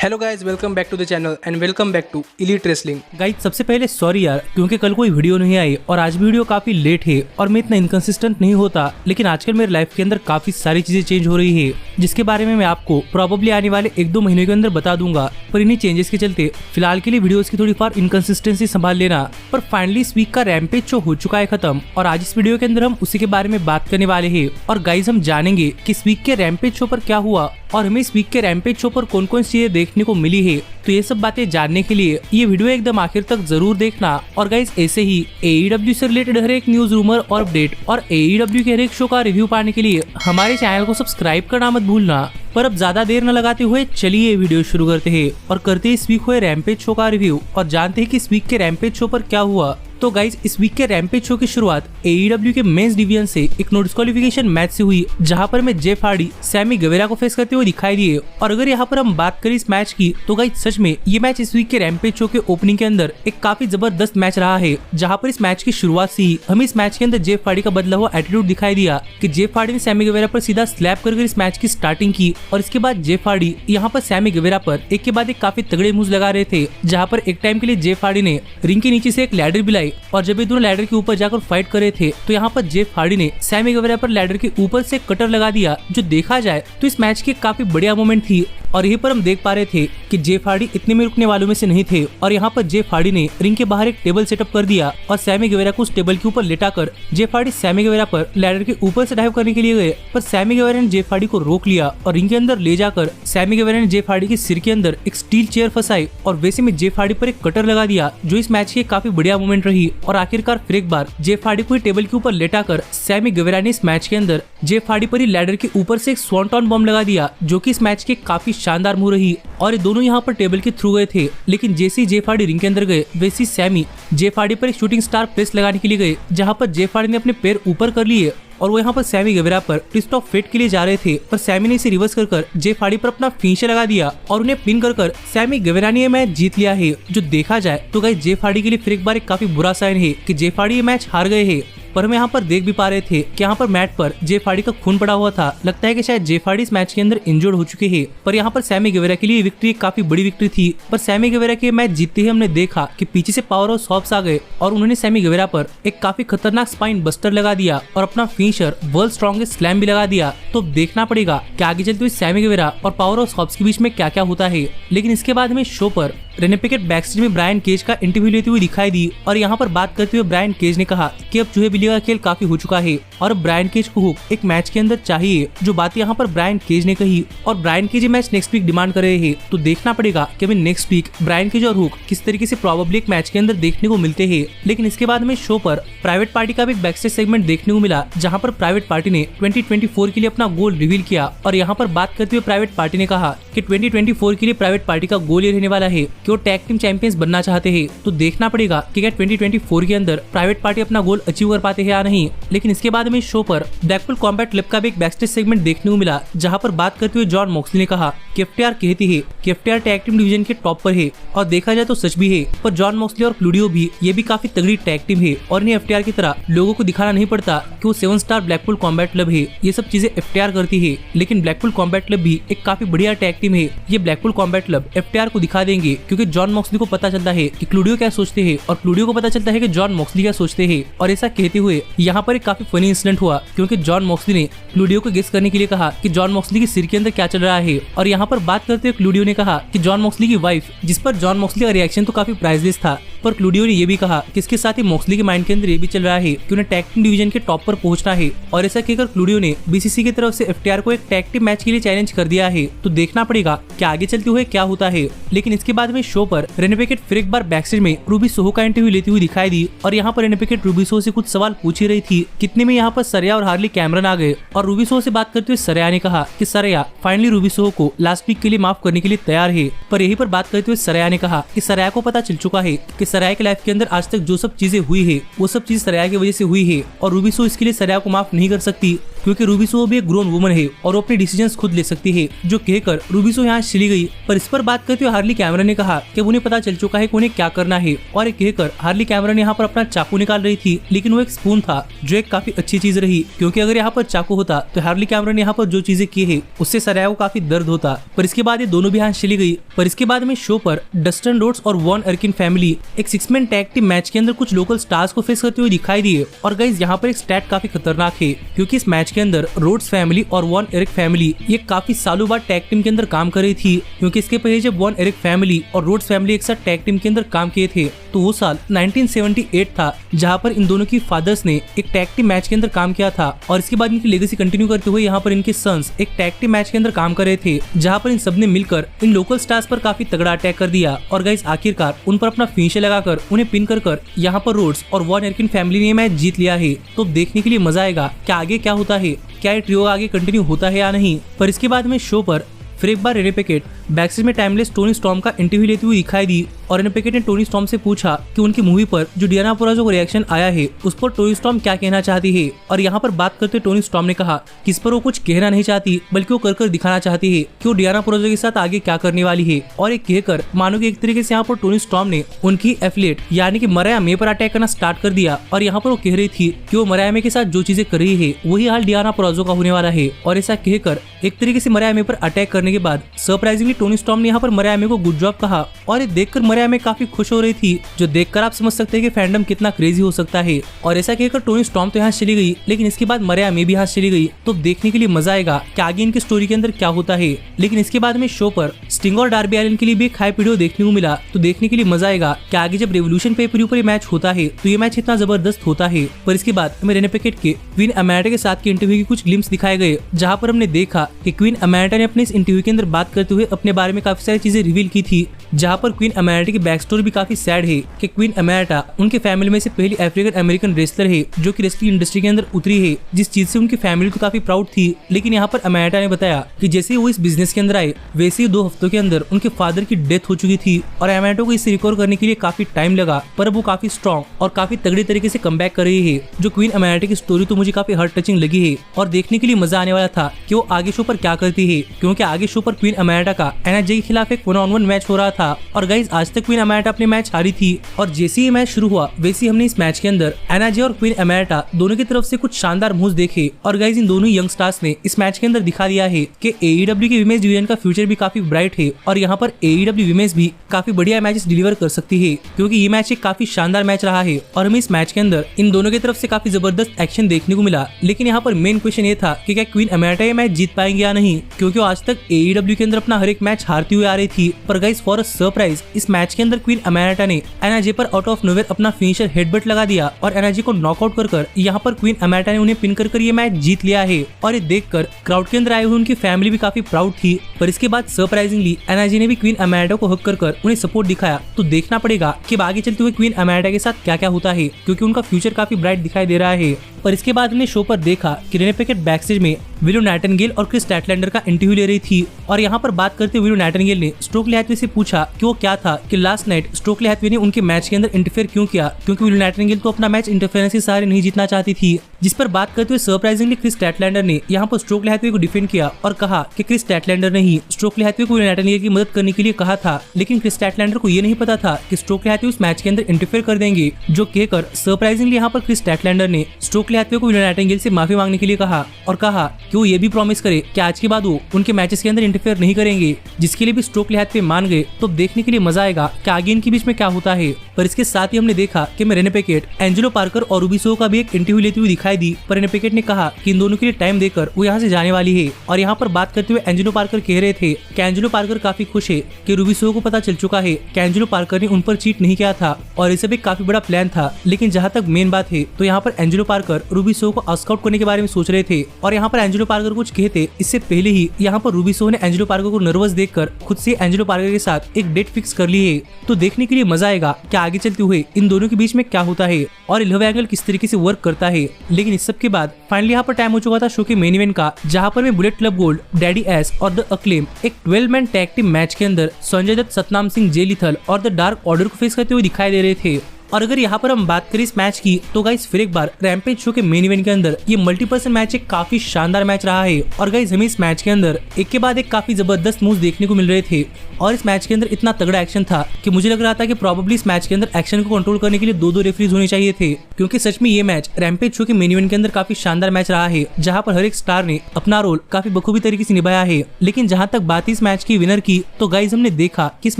Hello guys, welcome back to the channel and welcome back to Elite Wrestling. Guys सबसे पहले sorry यार, क्योंकि कल कोई वीडियो नहीं आई और आज भी वीडियो काफी लेट है और मैं इतना इनकंसिस्टेंट नहीं होता, लेकिन आजकल मेरे लाइफ के अंदर काफी सारी चीजें चेंज हो रही है जिसके बारे में मैं आपको प्रोबेबली आने वाले 1-2 महीने के अंदर बता दूंगा। पर इन्हीं चेंजेस के चलते फिलहाल के लिए वीडियोस की थोड़ी फार इनकंसिस्टेंसी संभाल लेना। पर फाइनली इस वीक का रैम्पेज शो हो चुका है खत्म और आज इस वीडियो के अंदर हम उसी के बारे में बात करने वाले हैं। और गाइज हम जानेंगे कि इस वीक के रैम्पेज शो पर क्या हुआ और हमें इस वीक के रैम्पेज शो पर कौन कौन सी चीजें देखने को मिली है। तो ये सब बातें जानने के लिए ये वीडियो एकदम आखिर तक जरूर देखना। और गाइस ऐसे ही AEW से रिलेटेड हर एक न्यूज, रूमर और अपडेट और AEW के हर एक शो का रिव्यू पाने के लिए हमारे चैनल को सब्सक्राइब करना मत भूलना। पर अब ज्यादा देर न लगाते हुए चलिए वीडियो शुरू करते हैं और करते हैं इस वीक हुए रैम्पेज शो का रिव्यू और जानते हैं कि इस वीक के रैम्पेज शो पर क्या हुआ। तो गाइज इस वीक के रैम्पेज शो की शुरुआत AEW के मेंस डिवीजन से एक नो डिस्क्वालिफिकेशन मैच से हुई, जहां पर में जेफ हार्डी सैमी गवेरा को फेस करते हुए दिखाई दिए। और अगर यहाँ पर हम बात करें इस मैच की तो गाइज सच में ये मैच इस वीक के रैम्पेज शो के ओपनिंग के अंदर एक काफी जबरदस्त मैच रहा है, जहाँ पर इस मैच की शुरुआत से ही हमें इस मैच के अंदर जेफ हार्डी का बदला हुआ एटीट्यूड दिखाई दिया कि जेफ हार्डी ने सैमी गवेरा पर सीधा स्लैप कर इस मैच की स्टार्टिंग की। और इसके बाद जेफ हार्डी यहाँ पर सैमी गवेरा पर एक के बाद एक काफी तगड़े मूव्स लगा रहे थे, जहाँ पर एक टाइम के लिए जेफ हार्डी ने रिंग के नीचे से एक लैडर भी लाई और जब ये दोनों लैडर के ऊपर जाकर फाइट कर रहे थे तो यहाँ पर जेफ हार्डी ने सैमी गवेरा पर लैडर के ऊपर से कटर लगा दिया, जो देखा जाए तो इस मैच की काफी बढ़िया मोमेंट थी। और यहीं पर हम देख पा रहे थे कि जेफ हार्डी इतने में रुकने वालों में से नहीं थे और यहाँ पर जेफ हार्डी ने रिंग के बाहर एक टेबल सेटअप कर दिया और सैमी गवेरा को उस टेबल के ऊपर लेटाकर जेफ हार्डी सैमी गवेरा पर लैडर के ऊपर से डाइव करने के लिए गए, पर सैमी गवेरा ने जेफ हार्डी को रोक लिया और रिंग के अंदर ले जाकर सैमी गवेरा ने जेफ हार्डी के सिर के अंदर एक स्टील चेयर फंसाई और वैसे में जेफ हार्डी पर एक कटर लगा दिया, जो इस मैच की काफी बढ़िया मोमेंट रही। और आखिरकार फिर एक बार जेफ हार्डी को टेबल के ऊपर लेटाकर सैमी गवेरा ने इस मैच के अंदर जेफ हार्डी पर ही लैडर के ऊपर से एक स्वॉन्टन बॉम्ब लगा दिया, जो कि इस मैच की काफी शानदार मूव रही। और ये दोनों यहाँ पर टेबल के थ्रू गए थे, लेकिन जैसे ही जेफ हार्डी रिंग के अंदर गए वैसे सैमी जेफ हार्डी पर एक शूटिंग स्टार प्रेस लगाने के लिए गए, जहाँ पर जेफ हार्डी ने अपने पैर ऊपर कर लिए और वो यहाँ पर सैमी गवेरा पर ट्विस्ट ऑफ फेट के लिए जा रहे थे, पर सैमी ने इसे रिवर्स कर जेफ हार्डी पर अपना फिनिशर लगा दिया और उन्हें पिन कर सैमी गवेरा ने ये मैच जीत लिया है। जो देखा जाए तो गाइस जेफ हार्डी के लिए फिर एक बार एक काफी बुरा साइन है कि जेफ हार्डी ये मैच हार गए हैं। पर हम यहाँ पर देख भी पा रहे थे कि यहाँ पर मैट पर जेफ हार्डी का खून पड़ा हुआ था, लगता है कि शायद जेफ हार्डी इस मैच के अंदर इंजर्ड हो चुके हैं। पर यहाँ पर सैमी गवेरा के लिए विक्ट्री काफी बड़ी विक्ट्री थी। पर सैमी गवेरा के मैच जीतते ही हमने देखा कि पीछे से पावर ऑफ सॉप्स आ गए और उन्होंने सैमी गवेरा पर एक काफी खतरनाक स्पाइन बस्टर लगा दिया और अपना फिनिशर वर्ल्ड स्ट्रॉन्गेस्ट स्लैम भी लगा दिया। तो देखना पड़ेगा कि आगे चलते हुए सैमी गवेरा और पावर ऑफ सॉप्स के बीच में क्या क्या होता है। लेकिन इसके बाद हमें शो पर रेने पिकेट बैकस्टेज में ब्रायन केज का इंटरव्यू लेते हुए दिखाई दी और यहाँ पर बात करते हुए ब्रायन केज ने कहा कि अब चूहे बिल्ली का खेल काफी हो चुका है और ब्रायन केज को हुक एक मैच के अंदर चाहिए, जो बात यहाँ पर ब्रायन केज ने कही। और Brian Cage match next week demand कर रहे हैं, तो देखना पड़ेगा कि हमें नेक्स्ट वीक ब्रायन केज और हुक किस तरीके से प्रोबेबली एक मैच के अंदर देखने को मिलते हैं। लेकिन इसके बाद हमें शो पर प्राइवेट पार्टी का भी एक बैकस्टेज सेगमेंट देखने को मिला, जहाँ पर प्राइवेट पार्टी ने 2024 के लिए अपना गोल रिवील किया। और यहाँ पर बात करते हुए प्राइवेट पार्टी ने कहा कि 2024 के लिए प्राइवेट पार्टी का गोल ये रहने वाला है कि वो टैग टीम चैंपियंस बनना चाहते हैं। तो देखना पड़ेगा कि क्या 2024 के अंदर प्राइवेट पार्टी अपना गोल अचीव कर पाते हैं या नहीं। लेकिन इसके बाद हमें शो पर ब्लैकपुल कॉम्बैट क्लब का भी एक बैकस्टेज सेगमेंट देखने को मिला, जहां पर बात करते हुए जॉन मॉक्सली ने कहा कि FTR कहती है कि FTR टैग टीम डिवीजन के टॉप पर है और देखा जाए तो सच भी है। पर जॉन मॉक्सली और क्लूडियो भी ये भी काफी तगड़ी टैग टीम है और इन्हें FTR की तरह लोगों को दिखाना नहीं पड़ता कि वो 7 स्टार ब्लैकपुल कॉम्बैट क्लब है। ये सब चीजें FTR करती है, लेकिन ब्लैकपुल कॉम्बैट क्लब भी एक काफी बढ़िया टैग टीम है। ये ब्लैकपुल कॉम्बैट क्लब FTR को दिखा देंगे, क्योंकि जॉन मॉक्सली को पता चलता है कि क्लूडियो क्या सोचते हैं और क्लूडियो को पता चलता है कि जॉन मॉक्सली क्या सोचते हैं। और ऐसा कहते हुए यहाँ पर एक काफी फनी इंसिडेंट हुआ, क्योंकि जॉन मॉक्सली ने क्लूडियो को गेस करने के लिए कहा कि जॉन मॉक्सली के सिर के अंदर क्या चल रहा है। और यहाँ पर बात करते हुए क्लूडियो ने कहा कि जॉन मॉक्सली की वाइफ, जिस पर जॉन मॉक्सली का रिएक्शन तो काफी प्राइसलेस था। पर क्लूडियो ने यह भी कहा कि इसके साथ ही मॉक्सली के माइंड के अंदर ये भी चल रहा है कि उन्हें टैग टीम डिवीजन के टॉप पर पहुंचना है। और ऐसा कहकर क्लूडियो ने BCC की तरफ से FTR को एक टैग टीम मैच के लिए चैलेंज कर दिया है। तो देखना पड़ेगा कि आगे चलते हुए क्या होता है। लेकिन इसके बाद में शो पर रेने पिकेट फिर एक बार बैकस्टेज में रूबी सोहो का इंटरव्यू लेती हुई दिखाई दी और यहाँ पर रेने पिकेट रूबी सोहो से कुछ सवाल पूछ ही रही थी। कितने में यहाँ पर सरया और हार्ली कैमरन आ गए और रूबी सोहो से बात करते हुए सरया ने कहा कि सरया फाइनली रूबी सोहो को लास्ट वीक के लिए माफ करने के लिए तैयार है। पर यहीं पर बात करते हुए सरया ने कहा कि सरया को पता चल चुका है कि सरया के लाइफ के अंदर आज तक जो सब चीजें हुई है वो सब चीज सरया की वजह से हुई है और रूबी सोहो इसके लिए सरया को माफ नहीं कर सकती, क्योंकि रूबी सोहो भी एक ग्रोन वुमन है और वो अपने डिसीजंस खुद ले सकती है। जो कहकर रूबी सोहो यहाँ चली गई। पर इस पर बात करते हुए हार्ली कैमरन ने कहा कहा कि उन्हें पता चल चुका है कि उन्हें क्या करना है, और एक कहकर हार्ली कैमरन यहाँ पर अपना चाकू निकाल रही थी, लेकिन वो एक स्पून था, जो एक काफी अच्छी चीज रही, क्योंकि अगर यहाँ पर चाकू होता तो हार्ली कैमरन यहाँ पर जो चीजें की है उससे सराया को काफी दर्द होता। पर इसके बाद ये दोनों भी हाथ चली गई। पर इसके बाद में शो पर डस्टन रोड्स और वॉन एरिकिन फैमिली एक 6 मैन टैग टीम मैच के अंदर कुछ लोकल स्टार्स को फेस करते हुए दिखाई दिए। और गाइस यहाँ पर एक स्टैट काफी खतरनाक है, क्योंकि इस मैच के अंदर रोड्स फैमिली और वॉन एरिक फैमिली ये काफी सालों बाद टैग टीम के अंदर काम कर रही थी, क्योंकि इसके पहले जब वॉन एरिक फैमिली और रोड्स फैमिली एक साथ टैग टीम के अंदर काम किए थे तो वो साल 1978 था, जहां पर इन दोनों की फादर्स ने एक टैग टीम मैच के अंदर काम किया था। और इसके बाद इनकी लेगेसी कंटिन्यू करते हुए यहाँ पर इनके सन्स एक टैग टीम मैच के अंदर काम कर रहे थे, जहां पर इन सबने मिलकर इन लोकल स्टार्स पर काफी तगड़ा अटैक कर दिया। और गाइस आखिरकार उन पर अपना फिनिशर लगाकर उन्हें पिन कर यहाँ पर रोड्स और वॉन एरिकिन फैमिली ने मैच जीत लिया है। तो देखने के लिए मजा आएगा कि आगे क्या होता है, क्या ये ट्रियो आगे कंटिन्यू होता है या नहीं। पर इसके बाद में शो पर फिर एक बार रेने पैकेट बैकस्टेज में टाइमलेस टोनी स्टॉर्म का इंटरव्यू लेते हुए दिखाई दी। और रेने पैकेट ने टोनी स्टॉर्म से पूछा कि उनकी मूवी पर जो डियाना पुराजो को रिएक्शन आया है उस पर टोनी स्टॉर्म क्या कहना चाहती है। और यहाँ पर बात करते टोनी स्टॉर्म ने कहा कि इस पर वो कुछ कहना नहीं चाहती, बल्कि वो कर दिखाना चाहती है कि वो डियाना पुराजो के साथ आगे क्या करने वाली है। और एक कहकर मानो कि एक तरीके से यहाँ पर टोनी स्टॉर्म ने उनकी एफिलिएट यानी कि मराया मे पर अटैक करना स्टार्ट कर दिया। और यहाँ पर वो कह रही थी कि वो मराया मे के साथ जो चीजें कर रही है वही हाल डियाना पुराजो का होने वाला है। और ऐसा कहकर एक तरीके से मराया मे पर अटैक करने के बाद सरप्राइजिंगली टोनी स्टॉर्म ने यहाँ पर मरिया मे को गुड जॉब कहा। और ये देखकर मरिया मे काफी खुश हो रही थी, जो देखकर आप समझ सकते हैं कि फैंडम कितना क्रेजी हो सकता है। और ऐसा कहकर टोनी स्टॉर्म तो यहाँ चली गई, लेकिन इसके बाद मरिया मे भी यहाँ चली गई। तो देखने के लिए मजा आएगा कि आगे इनकी स्टोरी के अंदर क्या होता है। लेकिन इसके बाद में शो पर स्टिंग और डार्बी एलिन के लिए भी एक हाइप वीडियो देखने को मिला। तो देखने के लिए मजा आएगा कि आगे जब रेवोल्यूशन पे पर ये मैच होता है तो ये मैच इतना जबरदस्त होता है। पर इसके बाद हमें रेने पैकेट के क्वीन अमेरिटा के साथ के इंटरव्यू की कुछ ग्लिम्स दिखाए गए, जहाँ पर हमने देखा कि क्वीन अमेरिटा ने अपने इस इंटरव्यू के अंदर बात करते हुए अपने बारे में काफी सारी चीजें रिवील की थी। जहाँ पर क्वीन अमेरिटा की बैक स्टोरी भी काफी सैड है कि क्वीन अमेरिटा उनके फैमिली में से पहली अफ्रीकन अमेरिकन रेसलर है जो कि रेसलिंग इंडस्ट्री के अंदर उतरी है, जिस चीज से उनकी फैमिली को काफी प्राउड थी। लेकिन यहाँ पर अमेरिटा ने बताया कि जैसे ही वो इस बिजनेस के अंदर आए वैसे ही 2 हफ्तों के अंदर उनके फादर की डेथ हो चुकी थी। और अमेरिटा को इससे रिकवर करने के लिए काफी टाइम लगा, पर वो काफी स्ट्रॉन्ग और काफी तगड़ी तरीके से कमबैक कर रही है। जो क्वीन अमेरिटा की स्टोरी तो मुझे काफी हार्ट टचिंग लगी है और देखने के लिए मजा आने वाला था कि वो आगे शो पर क्या करती है, क्योंकि आगे शो पर क्वीन अमेरिटा का एना जे के खिलाफ एक 1-on-1 मैच हो रहा था। और गाइज आज तक क्वीन अमेरिटा अपने मैच हारी थी, और जैसे ही मैच शुरू हुआ वैसे हमने इस मैच के अंदर एना जे और क्वीन अमेरिटा दोनों की तरफ से कुछ शानदार मूव्स देखे। और गाइज इन दोनों यंग स्टार्स ने इस मैच के अंदर दिखा दिया है कि AEW के विमेंस डिवीजन का फ्यूचर भी काफी ब्राइट है, और यहाँ पर AEW विमेंस भी काफी बढ़िया मैचेस डिलीवर कर सकती है, क्योंकि ये मैच एक काफी शानदार मैच रहा है। और हमें इस मैच के अंदर इन दोनों की तरफ से काफी जबरदस्त एक्शन देखने को मिला। लेकिन यहाँ पर मेन क्वेश्चन ये था कि क्या क्वीन अमेरिटा ये मैच जीत पाएंगे या नहीं, क्योंकि वो आज तक AEW के अंदर अपना हर एक मैच हारती हुई आ रही थी। पर गाइस फॉर अ सरप्राइज इस मैच के अंदर क्वीन अमेरिटा ने एना जे पर आउट ऑफ नोवेयर अपना फिनिशर हेडबट लगा दिया और एना जे को नॉकआउट कर यहाँ पर क्वीन अमेरिटा ने उन्हें पिन कर ये मैच जीत लिया है। और ये देखकर क्राउड के अंदर आए हुए उनकी फैमिली भी काफी प्राउड थी। पर इसके बाद सरप्राइजिंगली एना जे ने भी क्वीन अमेरिटा को हक कर उन्हें सपोर्ट दिखाया। तो देखना पड़ेगा कि आगे चलते हुए क्वीन अमेरिटा के साथ क्या क्या होता है, क्योंकि उनका फ्यूचर काफी ब्राइट दिखाई दे रहा है। पर इसके बाद हमने शो पर देखा कि रेने पैकेट बैकस्टेज में विलो नाइटिंगेल और क्रिस स्टैटलैंडर का इंटरव्यू ले रही थी। और यहाँ पर बात करते हुए विलो नाइटिंगेल ने स्टोकली हैथवे से पूछा कि वो क्या था कि लास्ट नाइट स्टोकली हैथवे ने उनके मैच के अंदर इंटरफेयर क्यों किया, क्योंकि विलो नाइटिंगेल तो अपना मैच इंटरफेरेंस के सहारे नहीं जीतना चाहती थी। जिस पर बात करते हुए सरप्राइजिंगली क्रिस स्टैटलैंडर ने यहाँ पर स्टोकली हैथवे को डिफेंड किया और कहा कि क्रिस स्टैटलैंडर ने ही स्टोकली हैथवे को विलो नाइटिंगेल की मदद करने के लिए कहा था। लेकिन क्रिस स्टैटलैंडर को ये नहीं पता था कि स्टोकली हैथवे उस मैच के अंदर इंटरफेयर कर देंगे, जो कहकर सरप्राइजिंगली यहाँ पर क्रिस स्टैटलैंडर ने स्टोकली हैथवे को विलो नाइटिंगेल से माफी मांगने के लिए कहा और कहा कि वो ये भी प्रॉमिस करे कि आज के बाद वो उनके मैचेस के अंदर इंटरफेयर नहीं करेंगे, जिसके लिए भी स्टोकली हैथवे मान गए। तो देखने के लिए मजा आएगा कि आगे इनके बीच में क्या होता है। पर इसके साथ ही हमने देखा कि रेने पैकेट एंजेलो पार्कर और रूबी सोहो का भी एक इंटरव्यू लेती हुई दिखाई दी। पर रेने पैकेट ने कहा कि इन दोनों के लिए टाइम देकर वो यहाँ से जाने वाली है। और यहाँ पर बात करते हुए एंजेलो पार्कर कह रहे थे कि एंजेलो पार्कर काफी खुश है कि रूबी सोहो को पता चल चुका है कि एंजेलो पार्कर ने उन पर चीट नहीं किया था, और इसे भी काफी बड़ा प्लान था। लेकिन जहाँ तक मेन बात है तो यहाँ पर एंजेलो पार्कर रूबी सोहो को आउट करने के बारे में सोच रहे थे। और यहाँ पर एंजेलो पार्कर कुछ कहते इससे पहले ही यहाँ पर रूबी सोहो ने एंजेलो पार्कर को नर्वस देखकर खुद से एंजेलो पार्कर के साथ एक डेट फिक्स कर ली है। तो देखने के लिए मजा आएगा कि आगे चलते हुए इन दोनों के बीच में क्या होता है और लव एंगल किस तरीके से वर्क करता है। लेकिन इस सब के बाद फाइनली यहाँ पर टाइम हो चुका था शो के मेन इवेंट का, जहाँ पर मैं bullet club gold, daddy S और द अक्लेम एक 12 मैन टैग टीम मैच के अंदर संजय दत्त, सतनाम सिंह, जे लिथल और द डार्क ऑर्डर को फेस करते हुए दिखाई दे रहे थे। और अगर यहाँ पर हम बात करें इस मैच की तो गाइस फिर एक बार रैम्पेज शो के मेन इवेंट के अंदर ये मल्टीपर्सन मैच एक काफी शानदार मैच रहा है और गाइस हमें इस मैच के अंदर एक के बाद एक काफी जबरदस्त मूव्स देखने को मिल रहे थे और इस मैच के अंदर इतना तगड़ा एक्शन था कि मुझे लग रहा था कि प्रोबेबली इस मैच के अंदर एक्शन को कंट्रोल करने के लिए दो रेफरीज होने चाहिए थे, क्योंकि सच में ये मैच रैम्पेज शो के मेन इवेंट के अंदर काफी शानदार मैच रहा है जहां पर हर एक स्टार ने अपना रोल काफी बखूबी तरीके से निभाया है। लेकिन जहां तक बात इस मैच की विनर की तो गाइस हमने देखा कि इस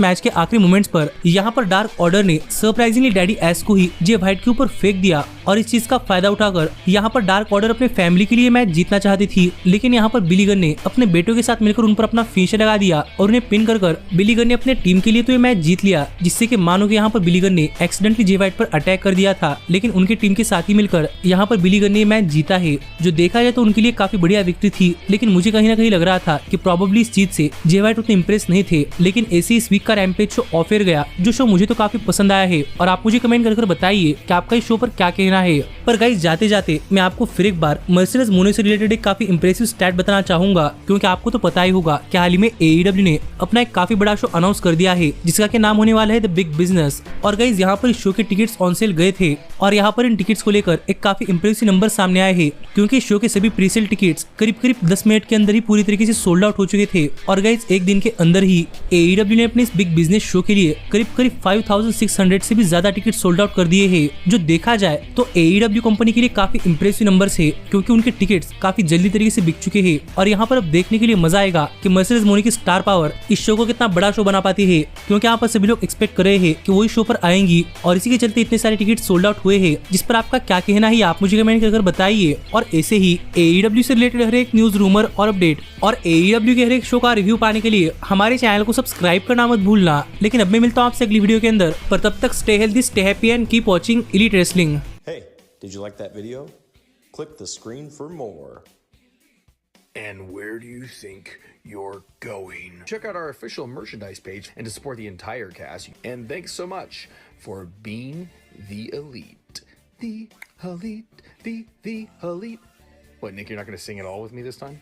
मैच के आखिरी मोमेंट्स पर यहाँ पर डार्क ऑर्डर ने सरप्राइजिंगली डैडी एस को ही जे व्हाइट के ऊपर फेंक दिया और इस चीज का फायदा उठाकर यहाँ पर डार्क ऑर्डर अपने फैमिली के लिए मैच जीतना चाहती थी, लेकिन यहाँ पर बिली गन ने अपने बेटों के साथ मिलकर उन पर अपना फिनिशर लगा दिया और उन्हें पिन कर बिली गन ने अपने टीम के लिए तो ये मैच जीत लिया, जिससे कि मानो कि यहाँ पर बिली गन ने एक्सीडेंटली जे व्हाइट पर अटैक कर दिया था, लेकिन उनकी टीम के साथ ही मिलकर यहाँ पर बिली गन ने मैच जीता है, जो देखा जाए तो उनके लिए काफी बढ़िया विक्ट्री थी। लेकिन मुझे कहीं ना कहीं लग रहा था कि प्रोबेबली इस जीत से जे व्हाइट उतने इंप्रेस नहीं थे, लेकिन ऐसे इस वीक का रैम्पेज शो ऑफ एयर गया, जो शो मुझे तो काफी पसंद आया है और आप मुझे कमेंट कर बताइए कि आपका इस शो पर क्या कहना है। पर गाइस जाते जाते मैं आपको फिर एक बार मर्सिडीज मोनो से रिलेटेड एक काफी इंप्रेसिव स्टैट बताना चाहूंगा, क्योंकि आपको तो पता ही होगा कि हाल ही में AEW ने अपना एक काफी बड़ा शो अनाउंस कर दिया है जिसका के नाम होने वाला है द बिग बिजनेस। और गाइस यहाँ पर इस शो के टिकट्स ऑन सेल गए थे और यहाँ पर इन टिकट्स को लेकर एक काफी इंप्रेसिव नंबर सामने आए हैं, क्योंकि इस शो के सभी प्रीसेल टिकट्स करीब 10 मिनट के अंदर ही पूरी तरीके से सोल्ड आउट हो चुके थे। और गाइस एक दिन के अंदर ही AEW ने अपने इस बिग बिजनेस शो के लिए करीब 5600 से भी ज्यादा टिकट सोल्ड आउट कर दिए हैं, जो देखा जाए तो AEW कंपनी के लिए काफी इंप्रेसिव नंबर्स है, क्योंकि उनके टिकट्स काफी जल्दी तरीके से बिक चुके हैं। और यहाँ पर अब देखने के लिए मजा आएगा कि मर्सिडीज मोनो की स्टार पावर इस शो को कितना बड़ा शो बना पाती है, क्योंकि यहाँ पर सभी लोग एक्सपेक्ट कर रहे हैं कि वो इस शो पर आएंगी और इसी के चलते इतने सारे टिकट सोल्ड आउट हुए हैं, जिस पर आपका क्या कहना है आप मुझे कमेंट कर बताइए। और ऐसे ही AEW से रिलेटेड हर एक न्यूज, रूमर और अपडेट और AEW के हर एक शो का रिव्यू पाने के लिए हमारे चैनल को सब्सक्राइब करना मत भूलना। लेकिन अब मैं मिलता हूँ आपसे अगली वीडियो के अंदर, पर तब तक stay healthy, stay happy and keep watching elite wrestling. Hey, did you like that video? Click the screen for more. And where do you think you're going? Check out our official merchandise page and to support the entire cast. And thanks so much for being the elite. The elite, the elite. What, Nick, you're not going to sing it all with me this time?